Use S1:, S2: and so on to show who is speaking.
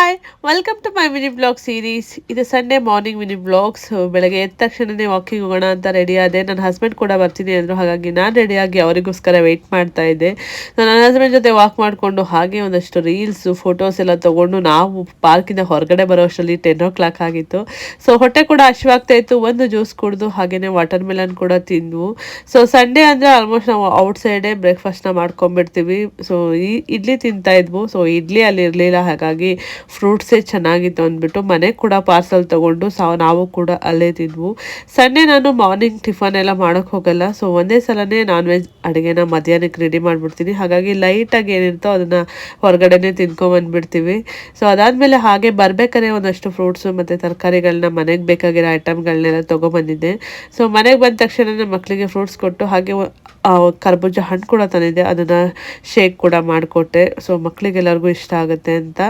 S1: Hi welcome to my mini blog series. ಇದು Sunday morning mini blogs. ಬೆಳಗ್ಗೆ ಎದ್ದ ತಕ್ಷಣನೇ ವಾಕಿಂಗ್ ಹೋಗೋಣ ಅಂತ ರೆಡಿ ಆದೆ. ನನ್ನ ಹಸ್ಬೆಂಡ್ ಕೂಡ ಬರ್ತೀನಿ ಅಂದರು, ಹಾಗಾಗಿ ನಾನು ರೆಡಿಯಾಗಿ ಅವರಿಗೋಸ್ಕರ ವೆಯ್ಟ್ ಮಾಡ್ತಾ ಇದ್ದೆ. ನನ್ನ ಹಸ್ಬೆಂಡ್ ಜೊತೆ ವಾಕ್ ಮಾಡಿಕೊಂಡು ಹಾಗೆ ಒಂದಷ್ಟು ರೀಲ್ಸು ಫೋಟೋಸ್ ಎಲ್ಲ ತೊಗೊಂಡು ನಾವು ಪಾರ್ಕಿಂದ ಹೊರಗಡೆ ಬರೋ ಅಷ್ಟರಲ್ಲಿ 10 o'clock ಆಗಿತ್ತು. ಸೊ ಹೊಟ್ಟೆ ಕೂಡ ಹಶ್ವಾಗ್ತಾ ಇತ್ತು. ಒಂದು ಜ್ಯೂಸ್ ಕುಡಿದು ಹಾಗೆಯೇ ವಾಟರ್ ಮೆಲನ್ ಕೂಡ ತಿಂದ್ವು. ಸೊ ಸಂಡೇ ಅಂದರೆ ಆಲ್ಮೋಸ್ಟ್ ನಾವು ಔಟ್ಸೈಡೇ ಬ್ರೇಕ್ಫಾಸ್ಟ್ನ ಮಾಡ್ಕೊಂಡ್ಬಿಡ್ತೀವಿ. ಸೊ ಇಡ್ಲಿ ತಿಂತಾ ಇದ್ವು. ಸೊ ಇಡ್ಲಿ ಅಲ್ಲಿ ಇರಲಿಲ್ಲ, ಹಾಗಾಗಿ ಫ್ರೂಟ್ಸೇ ಚೆನ್ನಾಗಿತ್ತು ಅಂದ್ಬಿಟ್ಟು ಮನೆಗೆ ಕೂಡ ಪಾರ್ಸಲ್ ತೊಗೊಂಡು ನಾವು ಕೂಡ ಅಲ್ಲೇ ತಿಂದ್ವು. ಸಂಡೇ ನಾನು ಮಾರ್ನಿಂಗ್ ಟಿಫನ್ ಎಲ್ಲ ಮಾಡೋಕ್ಕೆ ಹೋಗಲ್ಲ. ಸೊ ಒಂದೇ ಸಲನೇ ನಾನ್ ವೆಜ್ ಅಡುಗೆನ ಮಧ್ಯಾಹ್ನಕ್ಕೆ ರೆಡಿ ಮಾಡಿಬಿಡ್ತೀನಿ. ಹಾಗಾಗಿ ಲೈಟಾಗಿ ಏನಿರ್ತೋ ಅದನ್ನು ಹೊರಗಡೆನೇ ತಿನ್ಕೊಂಬಂದ್ಬಿಡ್ತೀವಿ. ಸೊ ಅದಾದಮೇಲೆ ಹಾಗೆ ಬರಬೇಕಾದ್ರೆ ಒಂದಷ್ಟು ಫ್ರೂಟ್ಸು ಮತ್ತು ತರಕಾರಿಗಳನ್ನ ಮನೆಗೆ ಬೇಕಾಗಿರೋ ಐಟಮ್ಗಳನ್ನೆಲ್ಲ ತೊಗೊಬಂದಿದ್ದೆ. ಸೊ ಮನೆಗೆ ಬಂದ ತಕ್ಷಣನೇ ಮಕ್ಕಳಿಗೆ ಫ್ರೂಟ್ಸ್ ಕೊಟ್ಟು ಹಾಗೆ ಕರ್ಬೂಜ ಹಣ್ಣು ಕೂಡ ತಂದಿದ್ದೆ, ಅದನ್ನು ಶೇಕ್ ಕೂಡ ಮಾಡಿಕೊಟ್ಟೆ. ಸೊ ಮಕ್ಕಳಿಗೆಲ್ಲರಿಗೂ ಇಷ್ಟ ಆಗುತ್ತೆ ಅಂತ.